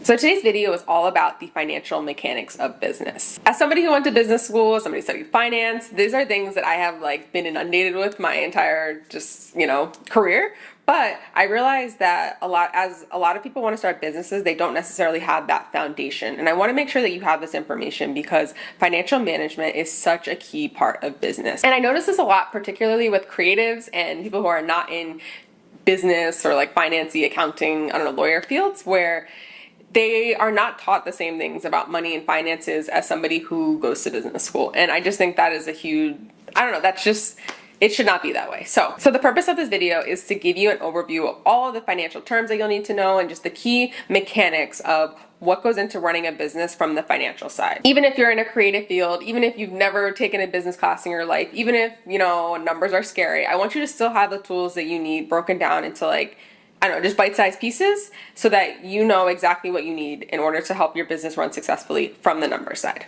So today's video is all about the financial mechanics of business. As somebody who went to business school, somebody who studied finance, these are things that I have been inundated with my entire career. But I realized that a lot of people want to start businesses, they don't necessarily have that foundation. And I want to make sure that you have this information because financial management is such a key part of business. And I notice this a lot, particularly with creatives and people who are not in business or financy, accounting, lawyer fields, where they are not taught the same things about money and finances as somebody who goes to business school. And I just think that is a huge, it should not be that way. So the purpose of this video is to give you an overview of all of the financial terms that you'll need to know and just the key mechanics of what goes into running a business from the financial side. Even if you're in a creative field, even if you've never taken a business class in your life, even if, numbers are scary, I want you to still have the tools that you need broken down into just bite-sized pieces so that you know exactly what you need in order to help your business run successfully from the numbers side.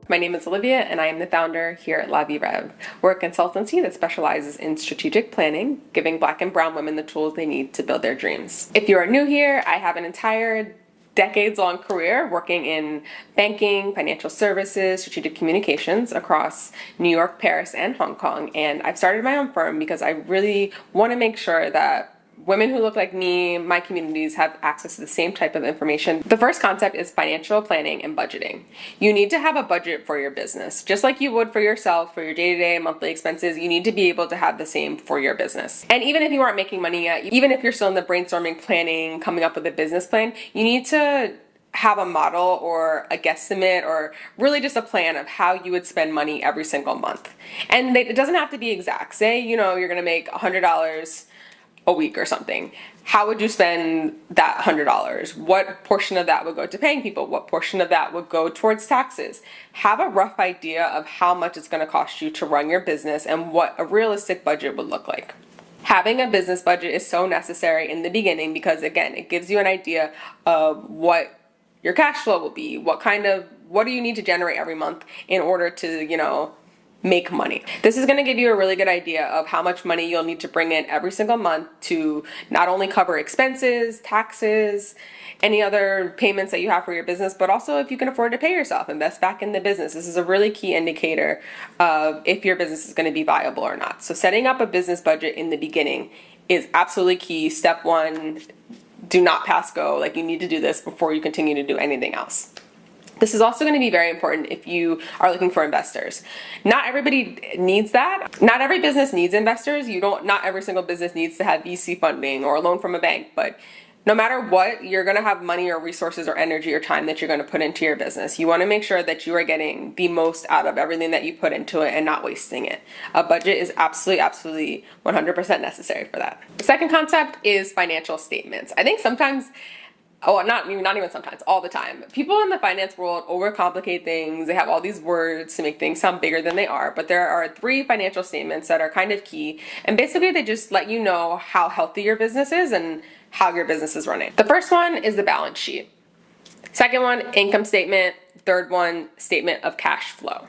My name is Olivia and I am the founder here at La Vie Rev. We're a consultancy that specializes in strategic planning, giving Black and brown women the tools they need to build their dreams. If you are new here, I have an entire decades-long career working in banking, financial services, strategic communications across New York, Paris, and Hong Kong. And I've started my own firm because I really want to make sure that women who look like me, my communities, have access to the same type of information. The first concept is financial planning and budgeting. You need to have a budget for your business. Just like you would for yourself, for your day-to-day monthly expenses, you need to be able to have the same for your business. And even if you aren't making money yet, even if you're still in the brainstorming, planning, coming up with a business plan, you need to have a model or a guesstimate or really just a plan of how you would spend money every single month. And it doesn't have to be exact. Say, you're gonna make $100 a week or something. How would you spend that $100? What portion of that would go to paying people? What portion of that would go towards taxes? Have a rough idea of how much it's going to cost you to run your business and what a realistic budget would look like. Having a business budget is so necessary in the beginning because, again, it gives you an idea of what your cash flow will be, what do you need to generate every month in order to, make money. This is going to give you a really good idea of how much money you'll need to bring in every single month to not only cover expenses, taxes, any other payments that you have for your business, but also if you can afford to pay yourself, invest back in the business. This is a really key indicator of if your business is going to be viable or not. So setting up a business budget in the beginning is absolutely key. Step one, do not pass go. You need to do this before you continue to do anything else. This is also going to be very important if you are looking for investors. Not everybody needs that. Not every business needs investors. Not every single business needs to have VC funding or a loan from a bank, but no matter what, you're going to have money or resources or energy or time that you're going to put into your business. You want to make sure that you are getting the most out of everything that you put into it and not wasting it. A budget is absolutely 100% necessary for that. The second concept is financial statements. I think sometimes, not even sometimes, all the time, people in the finance world overcomplicate things. They have all these words to make things sound bigger than they are, but there are 3 financial statements that are kind of key, and basically they just let you know how healthy your business is and how your business is running. The first one is the balance sheet. Second one, income statement. Third one, statement of cash flow.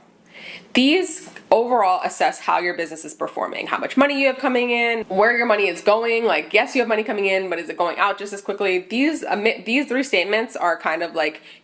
These overall assess how your business is performing, how much money you have coming in, where your money is going. Yes, you have money coming in, but is it going out just as quickly? These 3 statements are kind of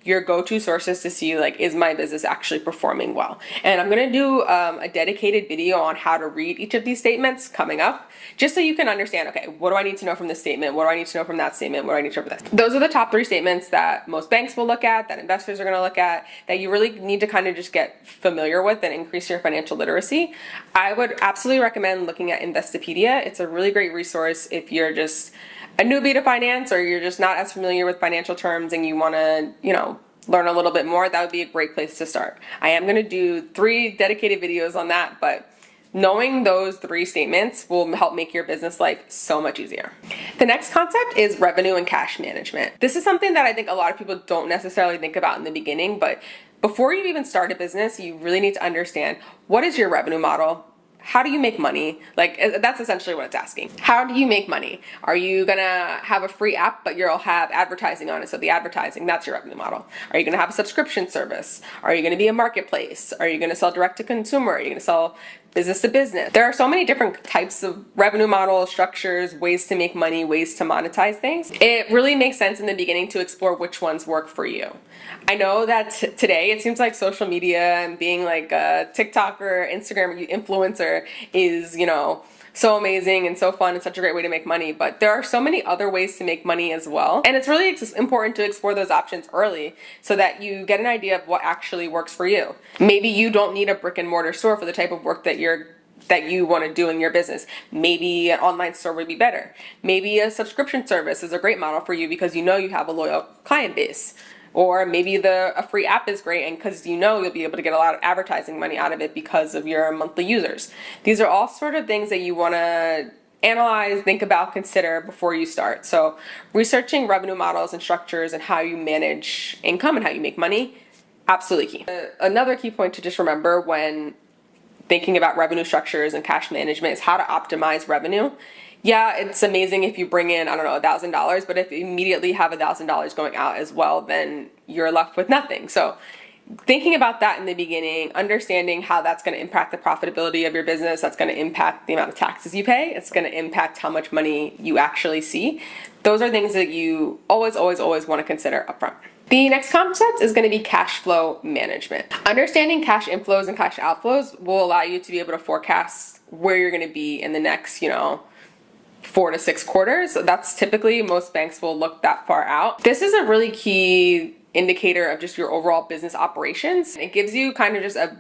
your go-to sources to see is my business actually performing well? And I'm going to do a dedicated video on how to read each of these statements coming up, just so you can understand, okay, what do I need to know from this statement? What do I need to know from that statement? What do I need to know from this? Those are the top 3 statements that most banks will look at, that investors are going to look at, that you really need to kind of just get familiar with and increase your financial literacy. I would absolutely recommend looking at Investopedia. It's a really great resource if you're just a newbie to finance or you're just not as familiar with financial terms and you want to, learn a little bit more. That would be a great place to start. I am going to do 3 dedicated videos on that, but knowing those 3 statements will help make your business life so much easier. The next concept is revenue and cash management. This is something that I think a lot of people don't necessarily think about in the beginning, but before you even start a business, you really need to understand, what is your revenue model? How do you make money? That's essentially what it's asking. How do you make money? Are you gonna have a free app, but you'll have advertising on it? So the advertising, that's your revenue model. Are you gonna have a subscription service? Are you gonna be a marketplace? Are you gonna sell direct to consumer? Are you gonna sell business to business. There are so many different types of revenue models, structures, ways to make money, ways to monetize things. It really makes sense in the beginning to explore which ones work for you. I know that today it seems like social media and being like a TikToker, Instagram influencer is, so amazing and so fun and such a great way to make money, but there are so many other ways to make money as well. And it's really important to explore those options early so that you get an idea of what actually works for you. Maybe you don't need a brick and mortar store for the type of work that you want to do in your business. Maybe an online store would be better. Maybe a subscription service is a great model for you because you have a loyal client base. Or maybe a free app is great, and because you'll be able to get a lot of advertising money out of it because of your monthly users. These are all sort of things that you want to analyze, think about, consider before you start. So researching revenue models and structures and how you manage income and how you make money, absolutely key. Another key point to just remember when thinking about revenue structures and cash management is how to optimize revenue. Yeah, it's amazing if you bring in, $1,000, but if you immediately have $1,000 going out as well, then you're left with nothing. So thinking about that in the beginning, understanding how that's going to impact the profitability of your business, that's going to impact the amount of taxes you pay, it's going to impact how much money you actually see. Those are things that you always want to consider upfront. The next concept is going to be cash flow management. Understanding cash inflows and cash outflows will allow you to be able to forecast where you're going to be in the next, 4 to 6 quarters. That's typically, most banks will look that far out. This is a really key indicator of just your overall business operations. It gives you kind of just a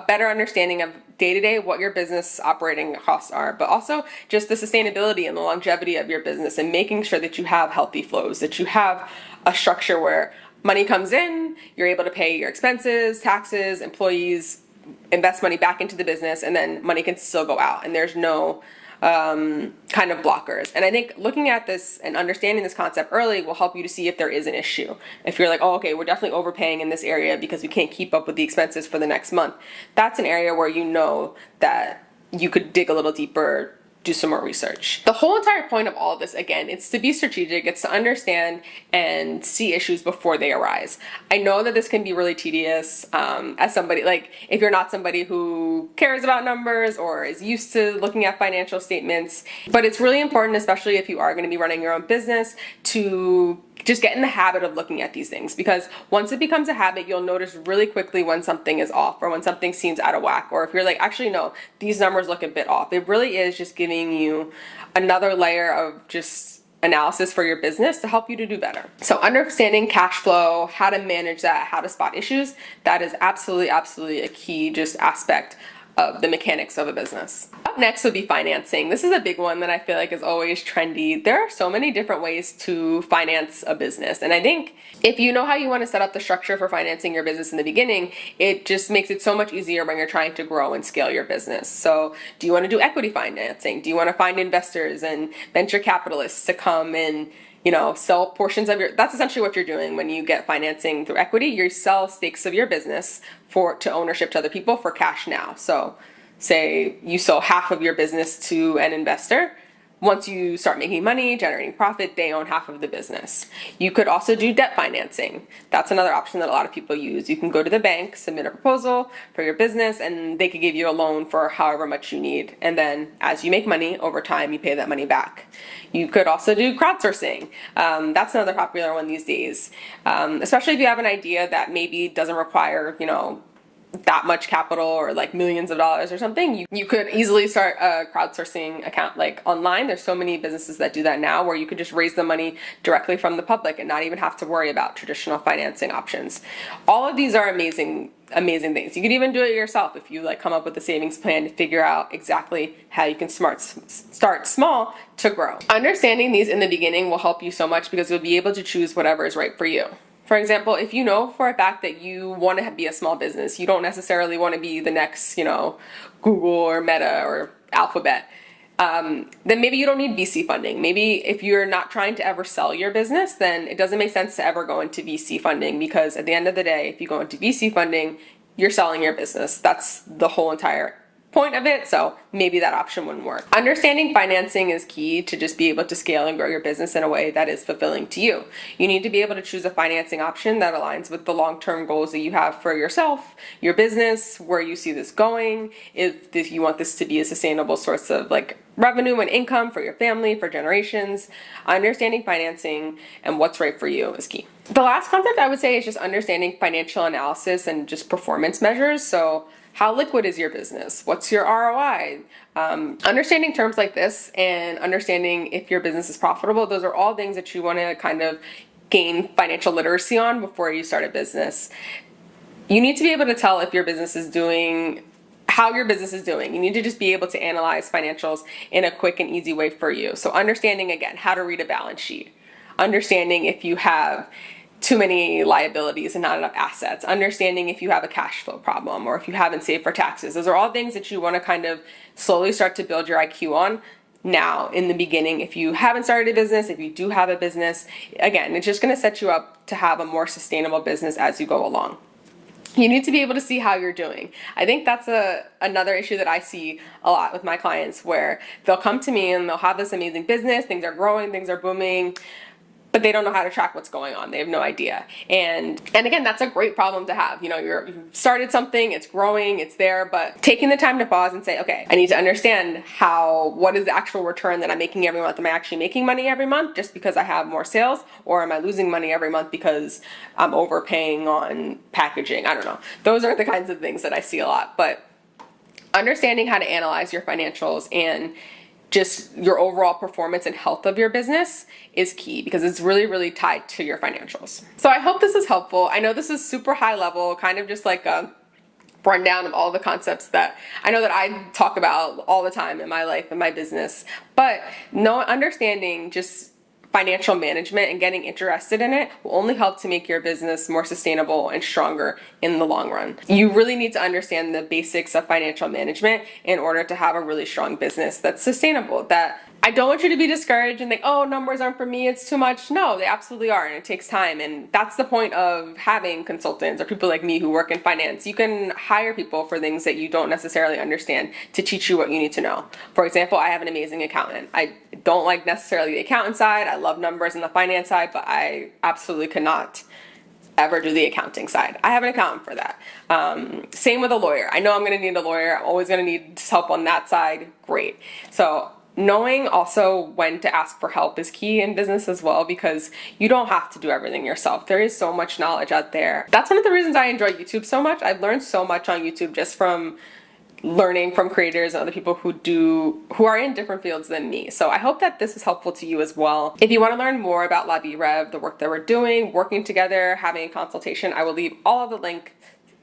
better understanding of day-to-day what your business operating costs are, but also just the sustainability and the longevity of your business and making sure that you have healthy flows, that you have a structure where money comes in, you're able to pay your expenses, taxes, employees, invest money back into the business, and then money can still go out and there's no kind of blockers. And I think looking at this and understanding this concept early will help you to see if there is an issue. If you're like, oh, okay, we're definitely overpaying in this area because we can't keep up with the expenses for the next month. That's an area where that you could dig a little deeper, do some more research. The whole entire point of all of this, again, it's to be strategic, it's to understand and see issues before they arise. I know that this can be really tedious as somebody, if you're not somebody who cares about numbers or is used to looking at financial statements, but it's really important, especially if you are going to be running your own business, to just get in the habit of looking at these things, because once it becomes a habit, you'll notice really quickly when something is off or when something seems out of whack, or if you're like, actually no, these numbers look a bit off. It really is just giving you another layer of just analysis for your business to help you to do better. So understanding cash flow, how to manage that, how to spot issues, that is absolutely a key just aspect of the mechanics of a business. Up next would be financing. This is a big one that I feel like is always trendy. There are so many different ways to finance a business. And I think if you know how you want to set up the structure for financing your business in the beginning, it just makes it so much easier when you're trying to grow and scale your business. So do you want to do equity financing? Do you want to find investors and venture capitalists to come and sell portions of that's essentially what you're doing when you get financing through equity. You sell stakes of your business to ownership to other people for cash now. So say you sell half of your business to an investor. Once you start making money, generating profit, they own half of the business. You could also do debt financing. That's another option that a lot of people use. You can go to the bank, submit a proposal for your business, and they could give you a loan for however much you need. And then as you make money, over time, you pay that money back. You could also do crowdsourcing. That's another popular one these days, especially if you have an idea that maybe doesn't require, that much capital or millions of dollars or something. You could easily start a crowdsourcing account online. There's so many businesses that do that now, where you could just raise the money directly from the public and not even have to worry about traditional financing options. All of these are amazing things. You could even do it yourself if you come up with a savings plan to figure out exactly how you can start small to grow. Understanding these in the beginning will help you so much because you'll be able to choose whatever is right for you. For example, if you know for a fact that you want to be a small business, you don't necessarily want to be the next, Google or Meta or Alphabet, then maybe you don't need VC funding. Maybe if you're not trying to ever sell your business, then it doesn't make sense to ever go into VC funding, because at the end of the day, if you go into VC funding, you're selling your business. That's the whole entire point of it, so maybe that option wouldn't work. Understanding financing is key to just be able to scale and grow your business in a way that is fulfilling to you. You need to be able to choose a financing option that aligns with the long-term goals that you have for yourself, your business, where you see this going, if you want this to be a sustainable source of like revenue and income for your family for generations. Understanding financing and what's right for you is key. The last concept I would say is just understanding financial analysis and just performance measures. So how liquid is your business? What's your ROI? Understanding terms like this and understanding if your business is profitable, those are all things that you want to kind of gain financial literacy on before you start a business. You need to be able to tell if your business is doing, how your business is doing. You need to just be able to analyze financials in a quick and easy way for you. So understanding, again, how to read a balance sheet. Understanding if you have too many liabilities and not enough assets, understanding if you have a cash flow problem or if you haven't saved for taxes. Those are all things that you want to kind of slowly start to build your IQ on now in the beginning. If you haven't started a business, if you do have a business, again, it's just going to set you up to have a more sustainable business as you go along. You need to be able to see how you're doing. I think that's another issue that I see a lot with my clients, where they'll come to me and they'll have this amazing business, things are growing, things are booming, but they don't know how to track what's going on. They have no idea. And again, that's a great problem to have. You know, you've started something, it's growing, it's there, but taking the time to pause and say, okay, I need to understand what is the actual return that I'm making every month? Am I actually making money every month just because I have more sales? Or am I losing money every month because I'm overpaying on packaging? I don't know. Those are the kinds of things that I see a lot. But understanding how to analyze your financials and just your overall performance and health of your business is key, because it's really, really tied to your financials. So I hope this is helpful. I know this is super high level, kind of just like a rundown of all the concepts that I know that I talk about all the time in my life and my business, but understanding just financial management and getting interested in it will only help to make your business more sustainable and stronger in the long run. You really need to understand the basics of financial management in order to have a really strong business that's sustainable. That I don't want you to be discouraged and think, oh, numbers aren't for me, it's too much. No, they absolutely are, and it takes time. And that's the point of having consultants or people like me who work in finance. You can hire people for things that you don't necessarily understand to teach you what you need to know. For example, I have an amazing accountant. I don't like necessarily the accountant side. I love numbers and the finance side, but I absolutely cannot ever do the accounting side. I have an accountant for that. Same with a lawyer. I know I'm going to need a lawyer. I'm always going to need help on that side. Great. So knowing also when to ask for help is key in business as well, because you don't have to do everything yourself. There is so much knowledge out there. That's one of the reasons I enjoy YouTube so much. I've learned so much on YouTube just from learning from creators and other people who are in different fields than me. So I hope that this is helpful to you as well. If you want to learn more about La Vie Rev, the work that we're doing, working together, having a consultation, I will leave all of the link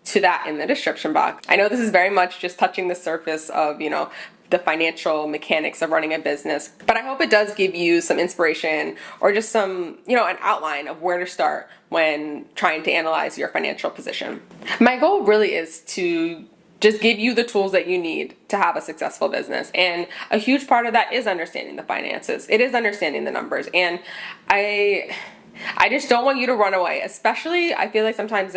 to that in the description box. I know this is very much just touching the surface of, the financial mechanics of running a business, but I hope it does give you some inspiration or just some, an outline of where to start when trying to analyze your financial position. My goal really is to just give you the tools that you need to have a successful business. And a huge part of that is understanding the finances. It is understanding the numbers. And I just don't want you to run away, especially I feel like sometimes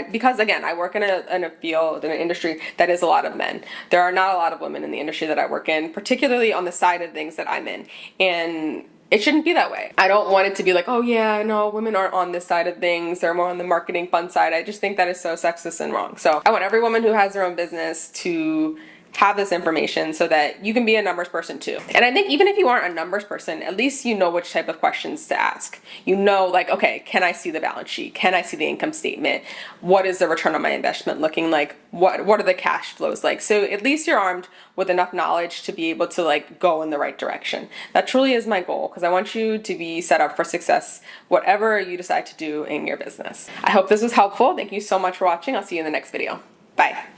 because again, I work in a field, in an industry that is a lot of men. There are not a lot of women in the industry that I work in, particularly on the side of things that I'm in. And it shouldn't be that way. I don't want it to be like, oh yeah, no, women aren't on this side of things. They're more on the marketing fun side. I just think that is so sexist and wrong. So I want every woman who has their own business to have this information so that you can be a numbers person too. And I think even if you aren't a numbers person, at least you know which type of questions to ask. Like, okay, can I see the balance sheet? Can I see the income statement? What is the return on my investment looking like? What are the cash flows like? So at least you're armed with enough knowledge to be able to go in the right direction. That truly is my goal, because I want you to be set up for success, whatever you decide to do in your business. I hope this was helpful. Thank you so much for watching. I'll see you in the next video. Bye.